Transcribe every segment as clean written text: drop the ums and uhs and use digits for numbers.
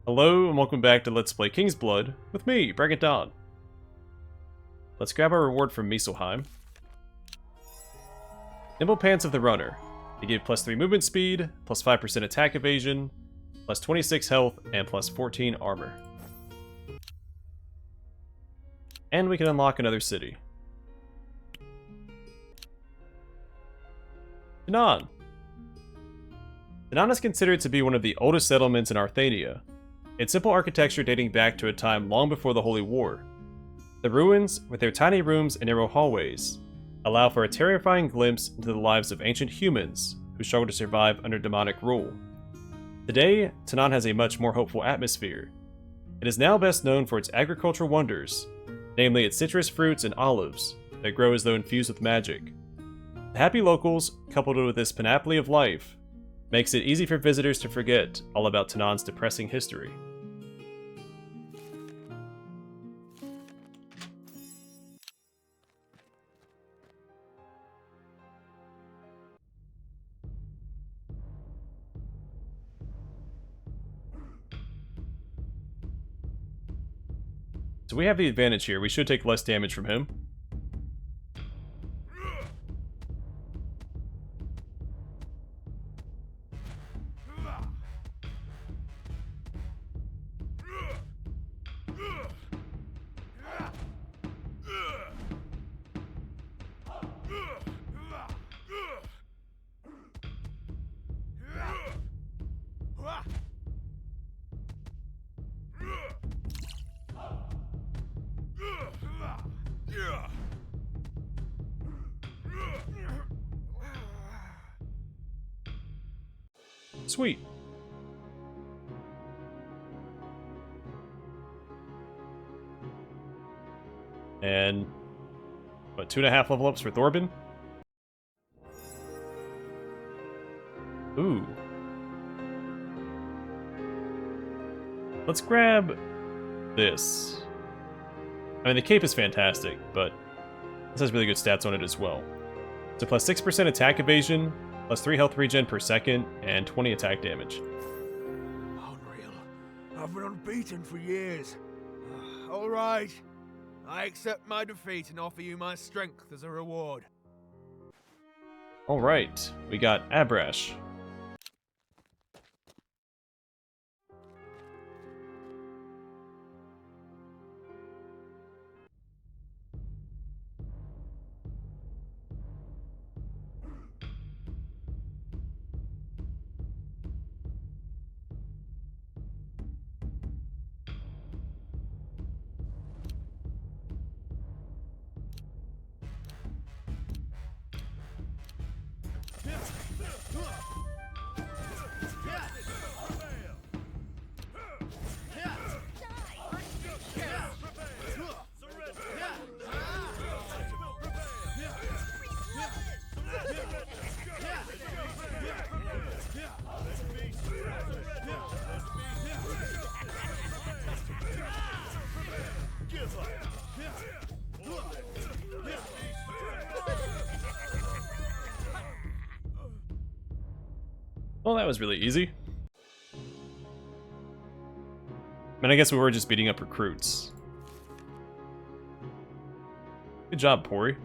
Hello and welcome back to Let's Play Kingsblood with me, BringItDon. Let's grab our reward from Muspelheim. Nimble Pants of the Runner. They give plus 3 movement speed, plus 5% attack evasion, plus 26 health, and plus 14 armor. And we can unlock another city. Tanaan. Tanaan is considered to be one of the oldest settlements in Arthania. Its simple architecture dating back to a time long before the Holy War. The ruins, with their tiny rooms and narrow hallways, allow for a terrifying glimpse into the lives of ancient humans who struggle to survive under demonic rule. Today, Tanaan has a much more hopeful atmosphere. It is now best known for its agricultural wonders, namely its citrus fruits and olives that grow as though infused with magic. The happy locals, coupled with this panoply of life, makes it easy for visitors to forget all about Tanaan's depressing history. So we have the advantage here. We should take less damage from him. Sweet. And what, 2.5 level ups for Thorben? Ooh. Let's grab this. I mean, the cape is fantastic, but this has really good stats on it as well. So plus 6% attack evasion, plus 3 health regen per second, and 20 attack damage. Unreal. I've been unbeaten for years. Alright. I accept my defeat and offer you my strength as a reward. Alright, we got Abrash. Well, that was really easy. I mean, I guess we were just beating up recruits. Good job, Pori.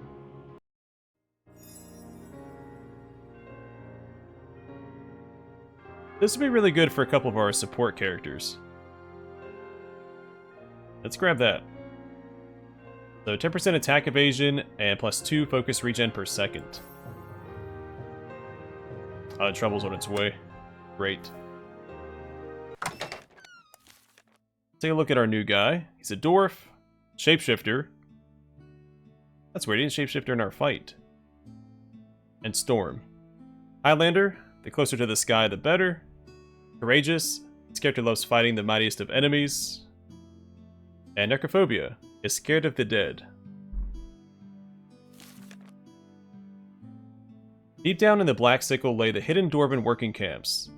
This would be really good for a couple of our support characters. Let's grab that. So 10% attack evasion and plus 2 focus regen per second. Trouble's on its way. Great. Take a look at our new guy. He's a dwarf, shapeshifter. That's weird, he didn't shapeshifter in our fight. And Storm. Highlander, the closer to the sky the better. Courageous, his character loves fighting the mightiest of enemies. And Necrophobia, is scared of the dead. Deep down in the Black Sickle lay the hidden Dwarven working camps.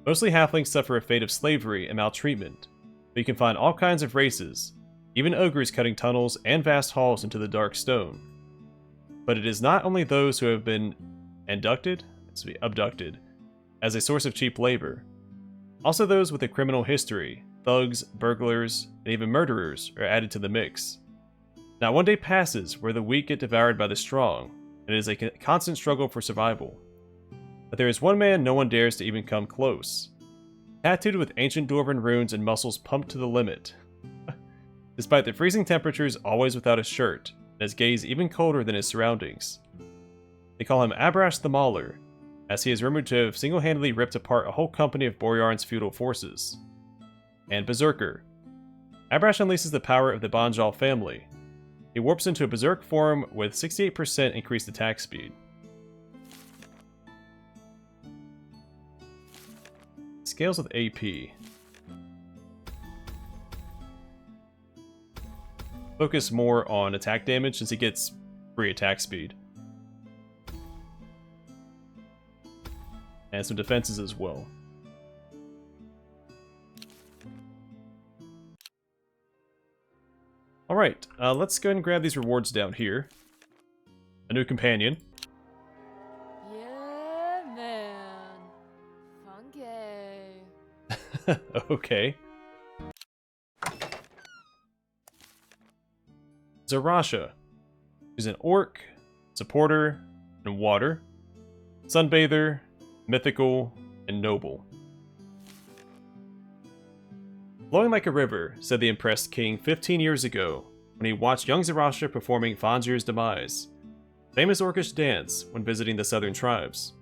Mostly halflings suffer a fate of slavery and maltreatment, but you can find all kinds of races, even ogres cutting tunnels and vast halls into the dark stone. But it is not only those who have been abducted, as a source of cheap labor. Also those with a criminal history, thugs, burglars, and even murderers are added to the mix. Not one day passes where the weak get devoured by the strong, and it is a constant struggle for survival. But there is one man no one dares to even come close. Tattooed with ancient dwarven runes and muscles pumped to the limit. Despite the freezing temperatures, always without a shirt, and his gaze even colder than his surroundings. They call him Abrash the Mauler, as he is rumored to have single-handedly ripped apart a whole company of Boryarn's feudal forces. And Berserker. Abrash unleashes the power of the Banjal family. He warps into a Berserk form with 68% increased attack speed. Scales with AP. Focus more on attack damage since he gets free attack speed. And some defenses as well. Alright, let's go ahead and grab these rewards down here. A new companion. Yeah, man. Funky. Okay. Zarasha. She's an orc, supporter, and water, sunbather, mythical, and noble. Flowing like a river, said the impressed king 15 years ago, when he watched young Zarasha performing Vanzir's demise, famous orcish dance when visiting the southern tribes.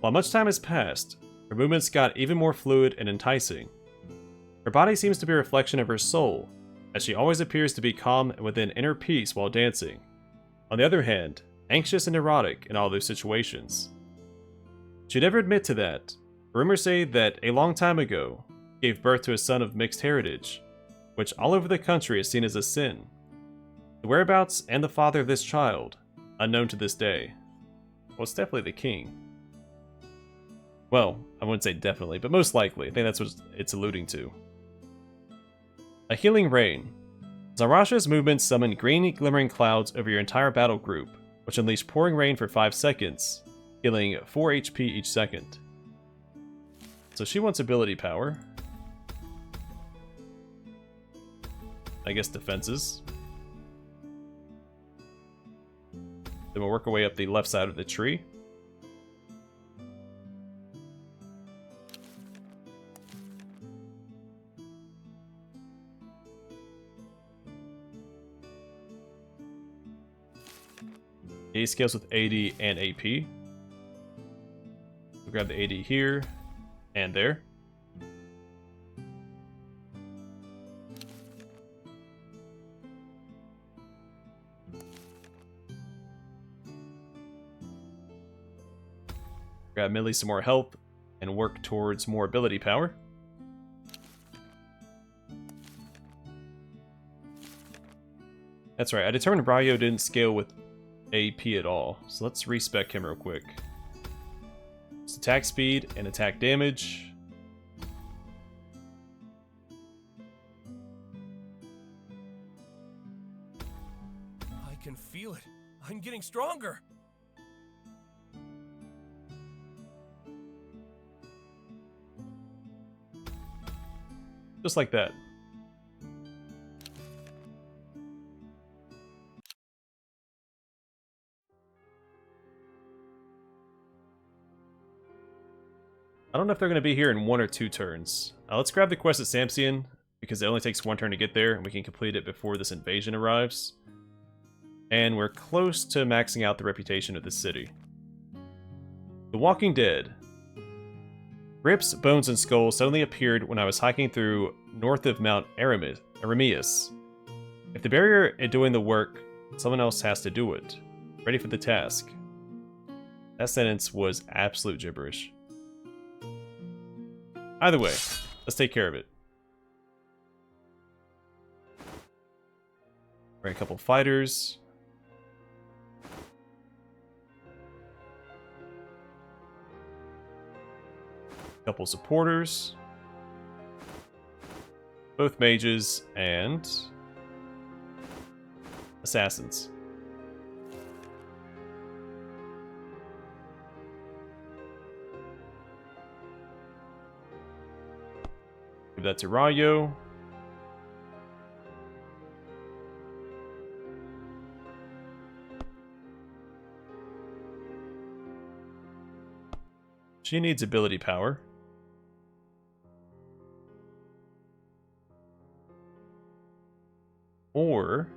While much time has passed, her movements got even more fluid and enticing. Her body seems to be a reflection of her soul, as she always appears to be calm and within inner peace while dancing. On the other hand, anxious and neurotic in all those situations. She'd never admit to that. Rumors say that a long time ago, gave birth to a son of mixed heritage, which all over the country is seen as a sin. The whereabouts and the father of this child, unknown to this day. Well, it's definitely the king. Well, I wouldn't say definitely, but most likely. I think that's what it's alluding to. A healing rain. Zarasha's movements summon green glimmering clouds over your entire battle group, which unleash pouring rain for 5 seconds, healing 4 HP each second. So she wants ability power. I guess defenses. Then we'll work our way up the left side of the tree. A scales with AD and AP. We'll grab the AD here and there. Grab Millie some more health and work towards more ability power. That's right, I determined Ryo didn't scale with AP at all, so let's respec him real quick. It's attack speed and attack damage. I can feel it. I'm getting stronger. Just like that. I don't know if they're going to be here in 1 or 2 turns. Let's grab the quest at Samsian, because it only takes 1 turn to get there, and we can complete it before this invasion arrives. And we're close to maxing out the reputation of the city. The Walking Dead. Rips, bones, and skulls suddenly appeared when I was hiking through north of Mount Eremias. If the barrier is doing the work, someone else has to do it. Ready for the task. That sentence was absolute gibberish. Either way, let's take care of it. Bring a couple fighters. Couple supporters. Both mages and assassins. Give Give that to Rayo. She needs ability power. Or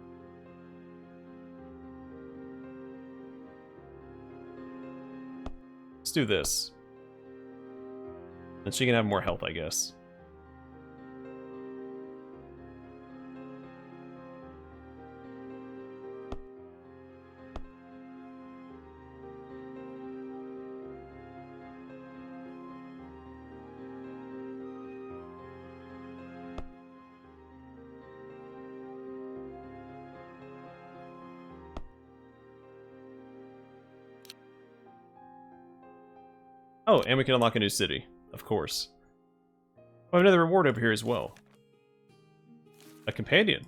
let's do this. Then she can have more health, I guess. Oh, and we can unlock a new city, of course. We have another reward over here as well. A companion.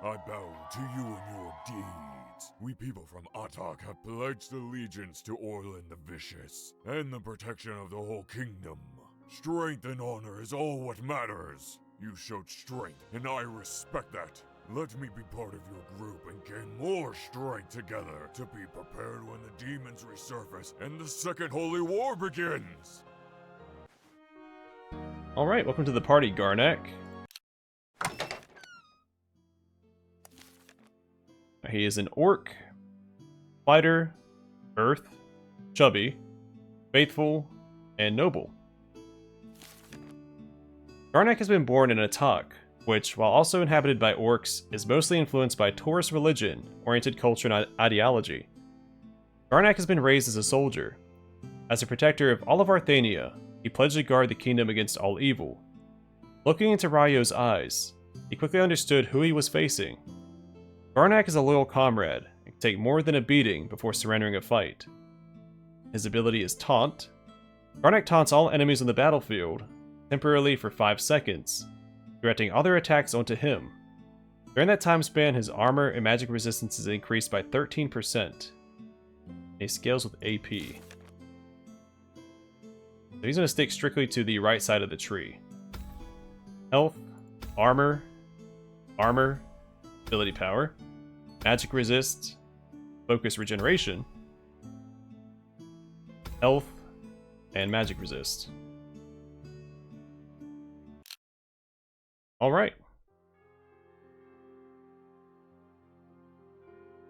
I bow to you and your deeds. We people from Autochess have pledged allegiance to Orlin the Vicious, and the protection of the whole kingdom. Strength and honor is all what matters. You showed strength, and I respect that. Let me be part of your group and gain more strength together to be prepared when the demons resurface and the Second Holy War begins! Alright, welcome to the party, Garnak. He is an orc, fighter, earth, chubby, faithful, and noble. Garnak has been born in Atak, which, while also inhabited by orcs, is mostly influenced by Taurus religion, oriented culture, and ideology. Garnak has been raised as a soldier. As a protector of all of Arthania, he pledged to guard the kingdom against all evil. Looking into Rayo's eyes, he quickly understood who he was facing. Garnak is a loyal comrade, and can take more than a beating before surrendering a fight. His ability is Taunt. Garnak taunts all enemies on the battlefield, temporarily for 5 seconds, directing all their attacks onto him. During that time span, his armor and magic resistance is increased by 13%. He scales with AP. So he's going to stick strictly to the right side of the tree. Health, armor, ability power, magic resist, focus regeneration, health, and magic resist. Alright.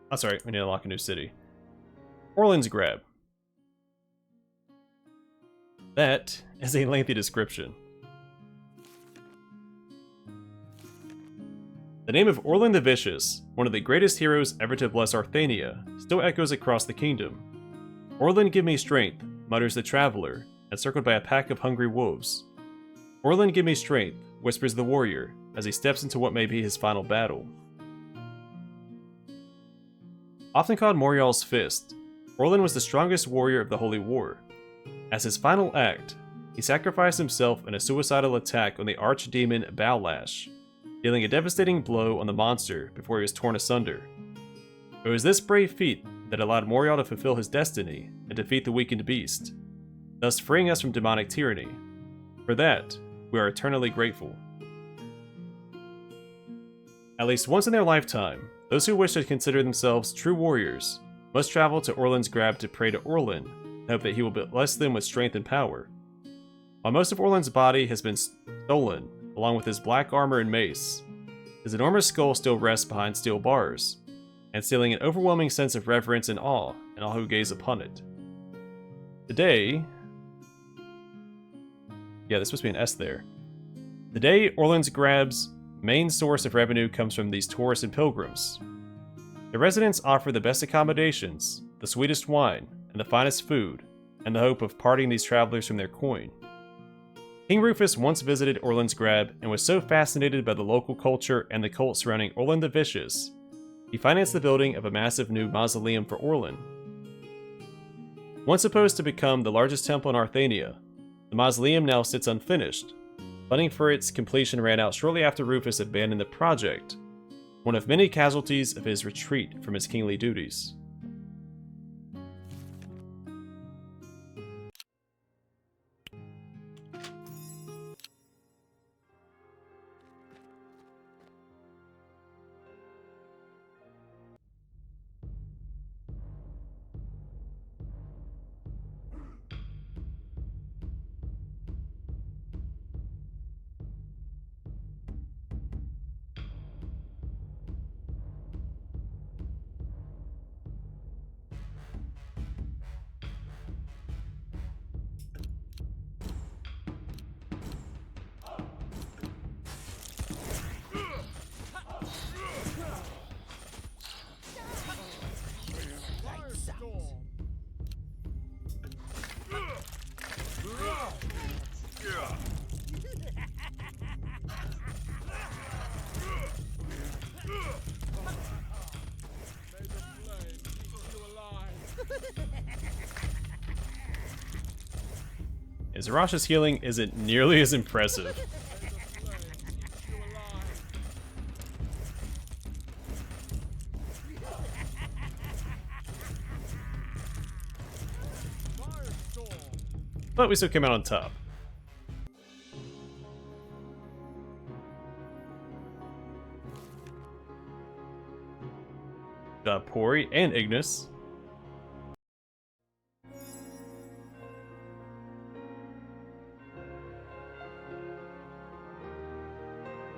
That's alright, we need to unlock a new city. Orlin's Grab. That is a lengthy description. The name of Orlin the Vicious, one of the greatest heroes ever to bless Arthania, still echoes across the kingdom. Orlin, give me strength, mutters the traveler, encircled by a pack of hungry wolves. Orlin, give me strength, whispers the warrior, as he steps into what may be his final battle. Often called Morial's Fist, Orlin was the strongest warrior of the Holy War. As his final act, he sacrificed himself in a suicidal attack on the archdemon Bowlash, dealing a devastating blow on the monster before he was torn asunder. It was this brave feat that allowed Morial to fulfill his destiny and defeat the weakened beast, thus freeing us from demonic tyranny. For that, we are eternally grateful. At least once in their lifetime, those who wish to consider themselves true warriors must travel to Orlin's Grab to pray to Orlin and hope that he will bless them with strength and power. While most of Orlin's body has been stolen, along with his black armor and mace, his enormous skull still rests behind steel bars, instilling an overwhelming sense of reverence and awe in all who gaze upon it. Today... yeah, there's supposed to be an S there. Today, Orlin's Grab's main source of revenue comes from these tourists and pilgrims. The residents offer the best accommodations, the sweetest wine, and the finest food, and the hope of parting these travelers from their coin. King Rufus once visited Orlin's Grab and was so fascinated by the local culture and the cult surrounding Orlin the Vicious, he financed the building of a massive new mausoleum for Orlin. Once supposed to become the largest temple in Arthania, the mausoleum now sits unfinished. Funding for its completion ran out shortly after Rufus abandoned the project, one of many casualties of his retreat from his kingly duties. Zarasha's healing isn't nearly as impressive. But we still came out on top. Pori and Ignis.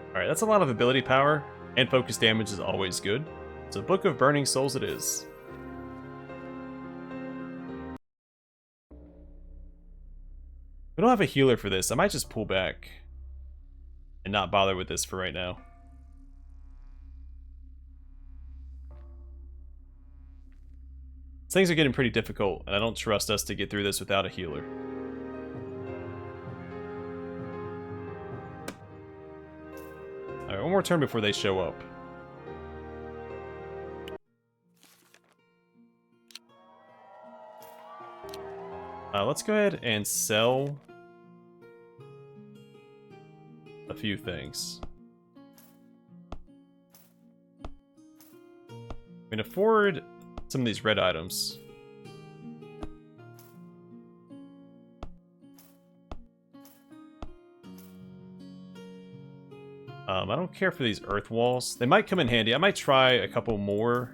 Alright, that's a lot of ability power, and focus damage is always good. So Book of Burning Souls it is. We don't have a healer for this. I might just pull back and not bother with this for right now. Things are getting pretty difficult, and I don't trust us to get through this without a healer. Alright, one more turn before they show up. Let's go ahead and sell a few things. We can afford some of these red items. I don't care for these earth walls. They might come in handy. I might try a couple more.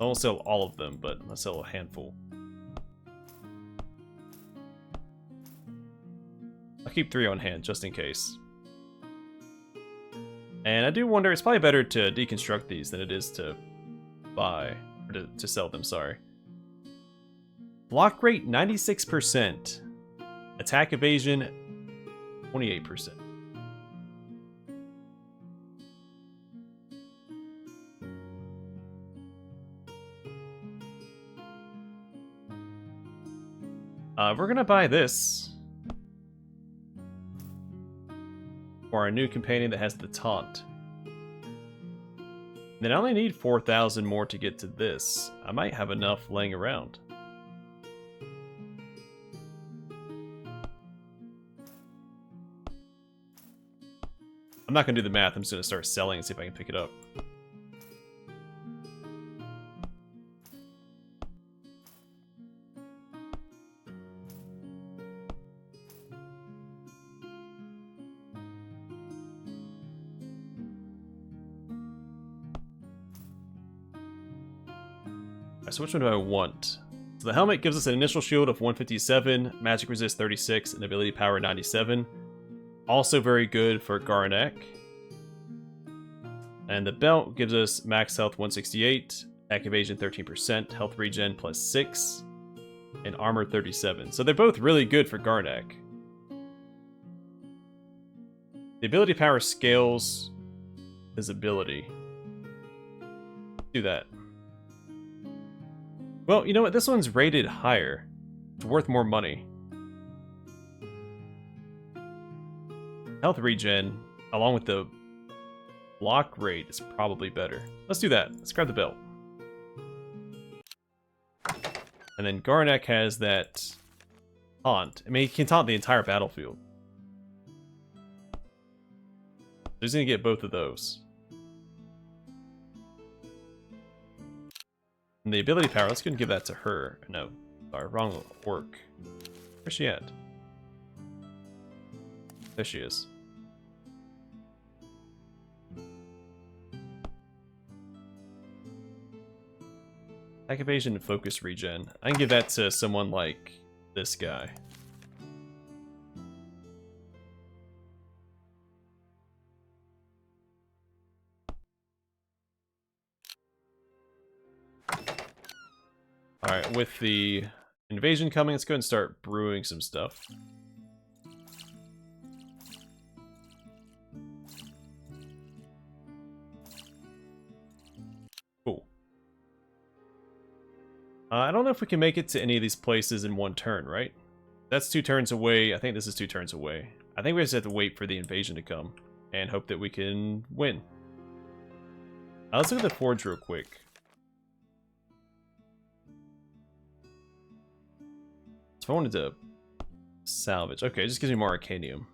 I won't sell all of them, but I'll sell a handful. I'll keep 3 on hand, just in case. And I do wonder, it's probably better to deconstruct these than it is to buy. Or to sell them, sorry. Block rate, 96%. Attack evasion, 28%. We're gonna buy this for our new companion that has the taunt. Then I only need 4,000 more to get to this. I might have enough laying around. I'm not gonna do the math, I'm just gonna start selling and see if I can pick it up. So which one do I want? So the helmet gives us an initial shield of 157, magic resist 36, and ability power 97. Also very good for Garanek. And the belt gives us max health 168, attack evasion 13%, health regen plus 6, and armor 37. So they're both really good for Garanek. The ability power scales his ability. Do that. Well, you know what? This one's rated higher. It's worth more money. Health regen, along with the block rate, is probably better. Let's do that. Let's grab the belt. And then Garanek has that taunt. I mean, he can taunt the entire battlefield. So he's going to get both of those. And the ability power, let's go and give that to her. No, sorry, wrong orc. Where's she at? There she is. Attack evasion and focus regen. I can give that to someone like this guy. Alright, with the invasion coming, let's go ahead and start brewing some stuff. Cool. I don't know if we can make it to any of these places in one turn, right? That's 2 turns away. I think this is 2 turns away. I think we just have to wait for the invasion to come and hope that we can win. Let's look at the forge real quick. So I wanted to Salvage. Okay, it just gives me more Arcanium.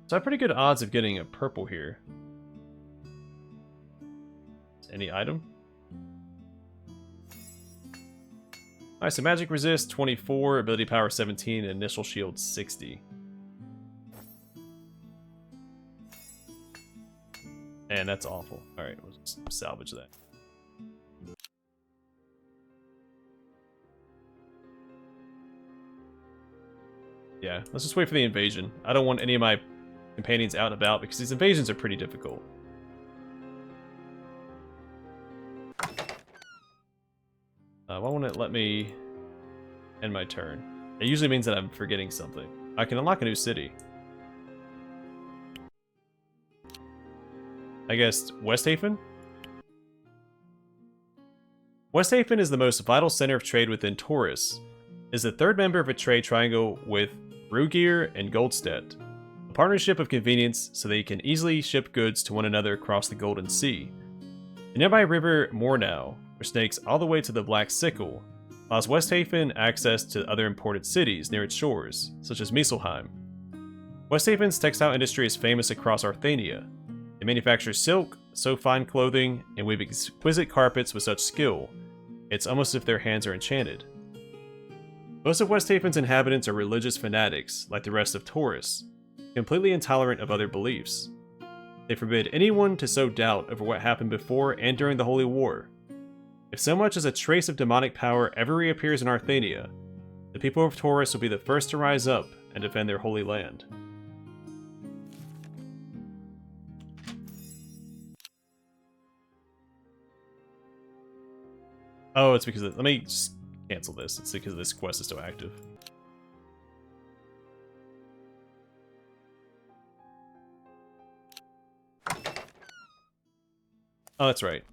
So I have pretty good odds of getting a purple here. Any item? Alright, so magic resist 24, ability power 17, and initial shield 60. And that's awful. Alright, we'll just salvage that. Yeah, let's just wait for the invasion. I don't want any of my companions out and about because these invasions are pretty difficult. Why won't it let me end my turn? It usually means that I'm forgetting something. I can unlock a new city. I guess Westhaven? Westhaven is the most vital center of trade within Taurus. It is the third member of a trade triangle with Rugir and Goldstedt. A partnership of convenience so they can easily ship goods to one another across the Golden Sea. The nearby river Mornau, which snakes all the way to the Black Sickle, allows Westhaven access to other important cities near its shores, such as Mieselheim. Westhaven's textile industry is famous across Arthania. They manufacture silk, sew fine clothing, and weave exquisite carpets with such skill. It's almost as if their hands are enchanted. Most of Westhaven's inhabitants are religious fanatics, like the rest of Taurus, completely intolerant of other beliefs. They forbid anyone to sow doubt over what happened before and during the Holy War. If so much as a trace of demonic power ever reappears in Arthania, the people of Taurus will be the first to rise up and defend their holy land. Oh, it's because let me just cancel this. It's because this quest is still active. Oh, that's right.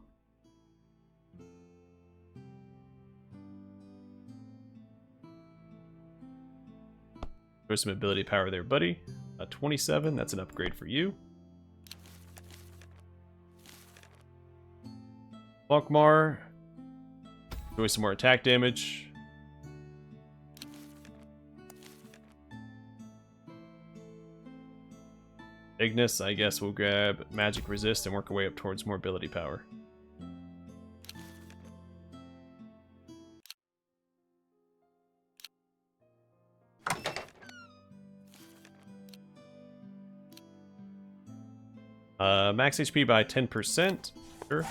There's some ability power there, buddy. 27, that's an upgrade for you. Falkmar. Enjoy some more attack damage. Ignis, I guess we'll grab magic resist and work our way up towards more ability power. Max HP by 10%. Sure.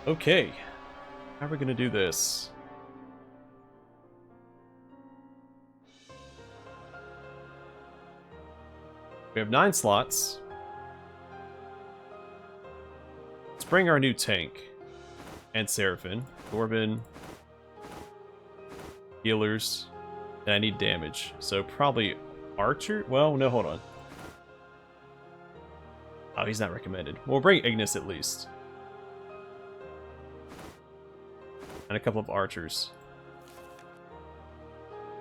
Okay. How are we gonna do this? We have 9 slots. Let's bring our new tank. And Seraphim. Corbin. Healers. And I need damage. So probably Archer? Well, no, hold on. Oh, he's not recommended. We'll bring Ignis at least. And a couple of archers.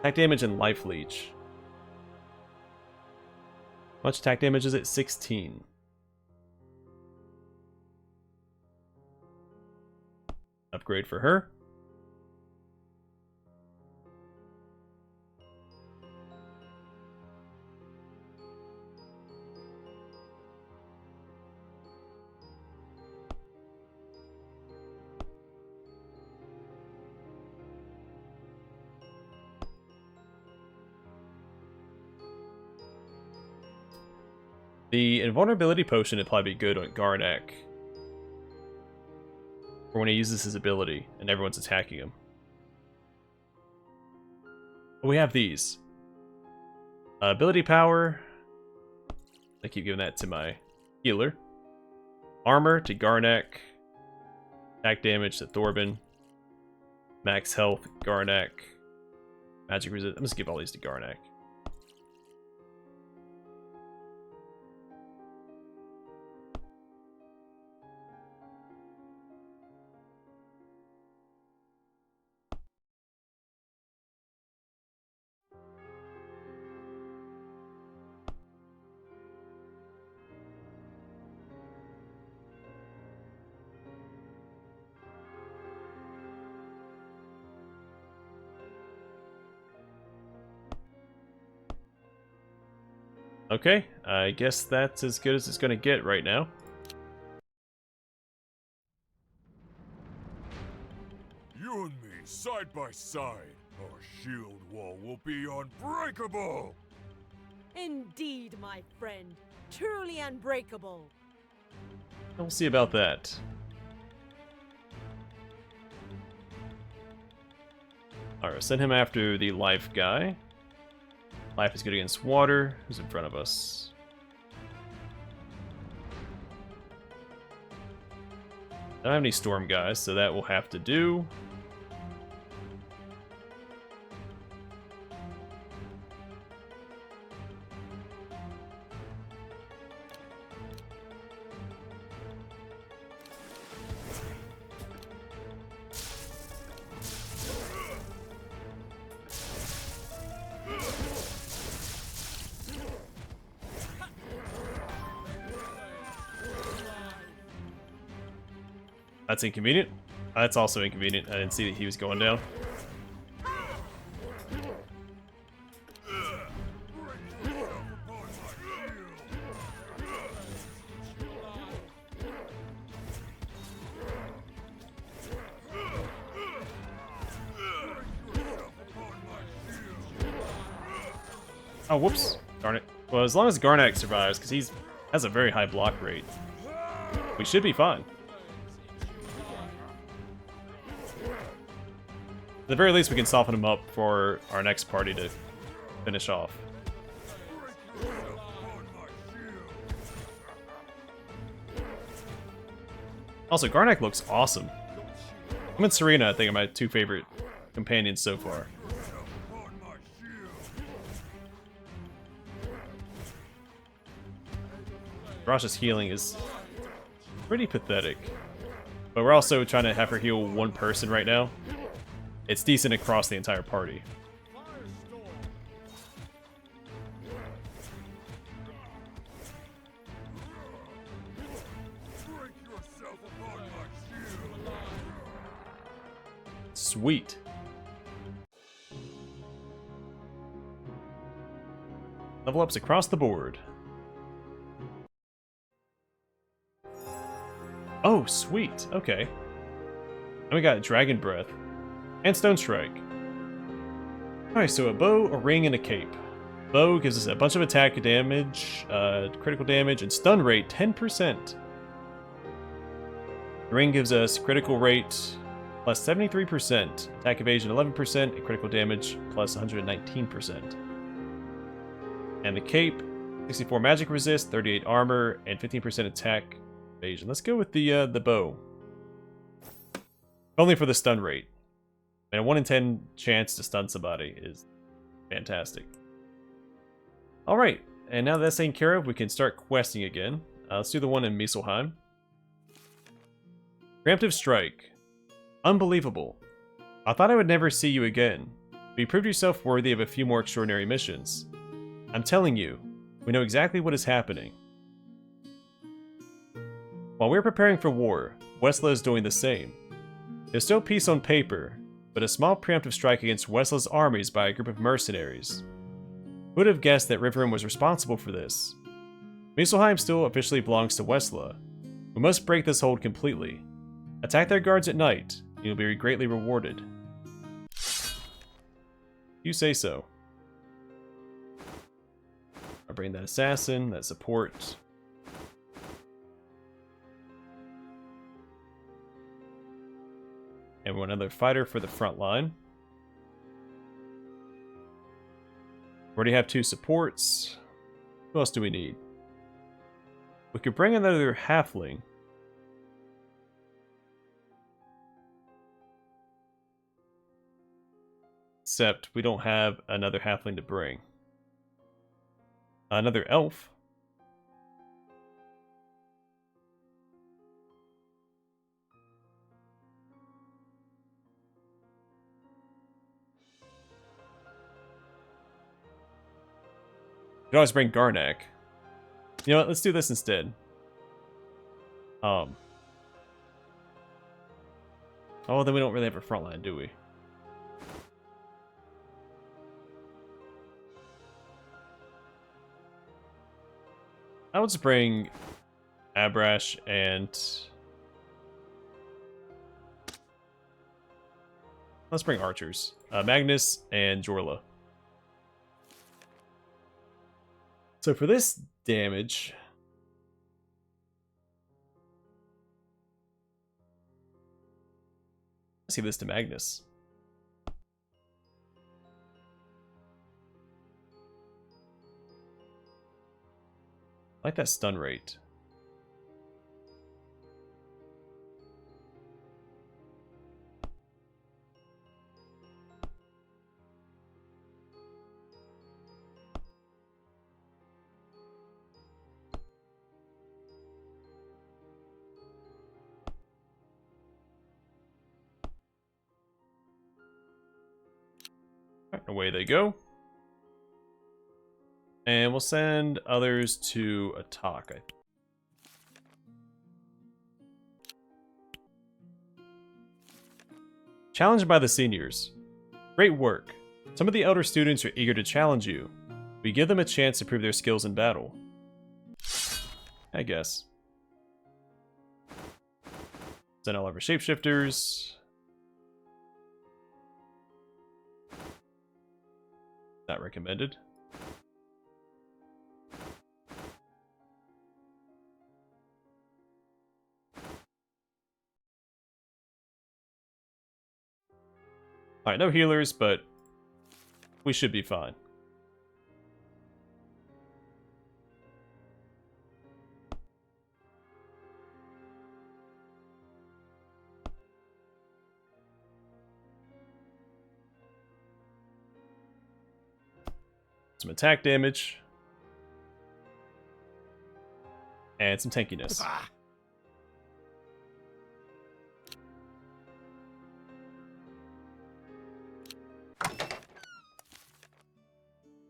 Attack damage and life leech. How much attack damage is it? 16. Upgrade for her. The invulnerability potion would probably be good on Garnak. For when he uses his ability and everyone's attacking him. But we have these. Ability power. I keep giving that to my healer. Armor to Garnak. Attack damage to Thorben. Max health, Garnak. Magic resist. I'm just gonna give all these to Garnak. Okay, I guess that's as good as it's gonna get right now. You and me, side by side. Our shield wall will be unbreakable! Indeed, my friend. Truly unbreakable. We'll see about that. Alright, send him after the life guy. Life is good against water. Who's in front of us? I don't have any storm guys, so that will have to do. That's inconvenient. That's also inconvenient. I didn't see that he was going down. Oh, whoops. Darn it. Well, as long as Garnak survives, because he has a very high block rate, we should be fine. At the very least, we can soften him up for our next party to finish off. Also, Garnak looks awesome. Him and Serena, I think, are my two favorite companions so far. Rasha's healing is pretty pathetic. But we're also trying to have her heal one person right now. It's decent across the entire party. Sweet. Level ups across the board. Oh, sweet. Okay. And we got Dragon Breath and Stone Strike. Alright, so a bow, a ring, and a cape. Bow gives us a bunch of attack damage, critical damage, and stun rate 10%. The ring gives us critical rate plus 73%, attack evasion 11%, and critical damage plus 119%. And the cape, 64 magic resist, 38 armor, and 15% attack evasion. Let's go with the bow. Only for the stun rate. And a 1 in 10 chance to stun somebody is fantastic. Alright, and now that's taken care of, we can start questing again. Let's do the one in Mieselheim. Preemptive Strike. Unbelievable. I thought I would never see you again, but you proved yourself worthy of a few more extraordinary missions. I'm telling you, we know exactly what is happening. While we're preparing for war, Westla is doing the same. There's still peace on paper, but a small preemptive strike against Westla's armies by a group of mercenaries. Who would have guessed that Riverham was responsible for this? Mieselheim still officially belongs to Westla. We must break this hold completely. Attack their guards at night, and you'll be greatly rewarded. You say so. I'll bring that assassin, that support. And we want another fighter for the front line. Already have 2 supports. Who else do we need? We could bring another halfling. Except we don't have another halfling to bring. Another elf. You can always bring Garnak. You know what? Let's do this instead. Oh, then we don't really have a front line, do we? I would just bring Abrash and... Let's bring archers. Magnus and Jorla. So for this damage... Let's give this to Magnus. I like that stun rate. Right, away they go. And we'll send others to attack. Challenged by the seniors. Great work. Some of the elder students are eager to challenge you. We give them a chance to prove their skills in battle. I guess. Send all of our shapeshifters. Not recommended. Alright, no healers, but we should be fine. Some attack damage. And some tankiness.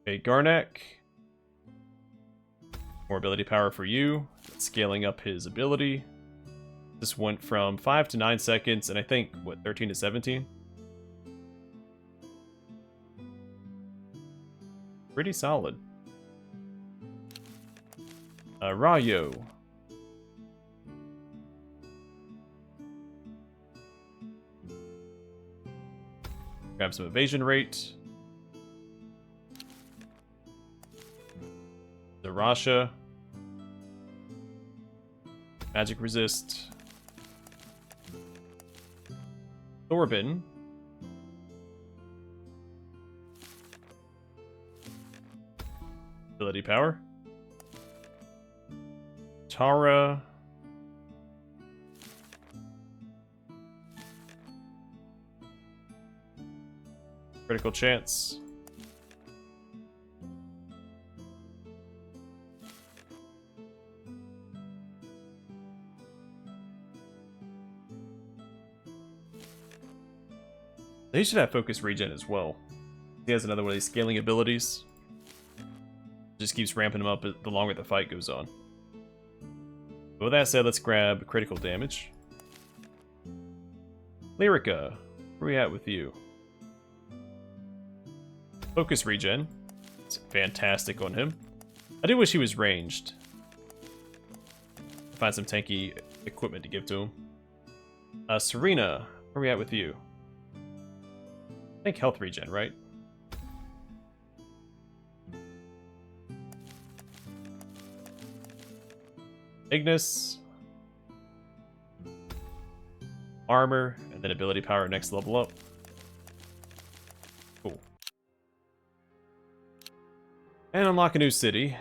Okay, Garnak. More ability power for you. Scaling up his ability. This went from 5 to 9 seconds, and I think, what, 13 to 17? Pretty solid. Rayo. Grab some evasion rate. Zarasha. Magic resist. Thorben. Ability power. Tara. Critical chance. He should have focus regen as well. He has another one of these scaling abilities. Just keeps ramping him up the longer the fight goes on. But with that said, let's grab critical damage. Lyrica, where are we at with you? Focus regen. It's fantastic on him. I do wish he was ranged. Find some tanky equipment to give to him. Serena, where are we at with you? I think health regen, right? Ignis. Armor, and then ability power next level up. Cool. And unlock a new city.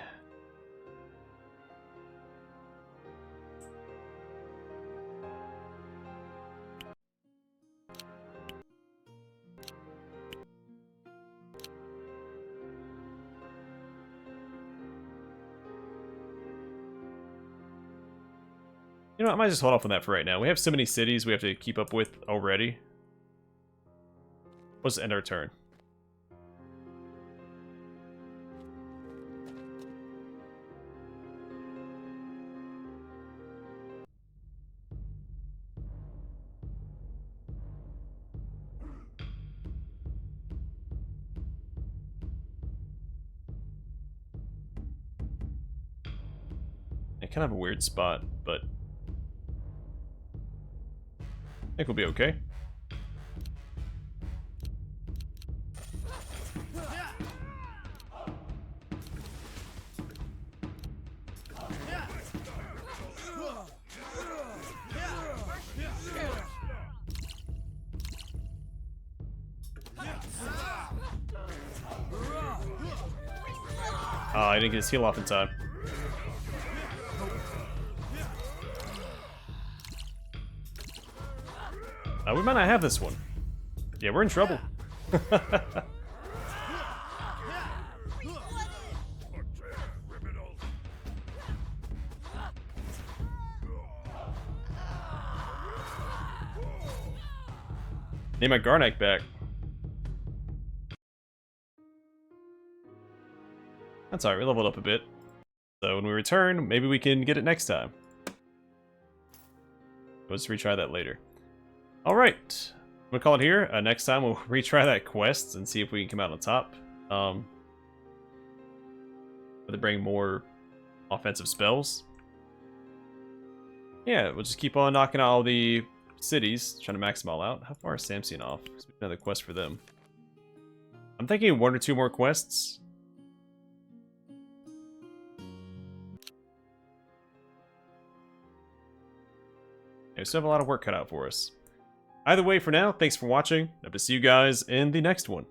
You know, I might just hold off on that for right now. We have so many cities we have to keep up with already. Let's end our turn. I kind of have a weird spot, but I think we'll be okay. Oh, I didn't get his heal off in time. We might not have this one. Yeah, we're in trouble. Need my Garnak back. That's alright, we leveled up a bit. So when we return, maybe we can get it next time. Let's retry that later. Alright, I'm gonna call it here. Next time we'll retry that quest and see if we can come out on top. To bring more offensive spells. Yeah, we'll just keep on knocking out all the cities, trying to max them all out. How far is Samson off? Because we have another quest for them. I'm thinking 1 or 2 more quests. We still have a lot of work cut out for us. Either way, for now, thanks for watching. Hope to see you guys in the next one.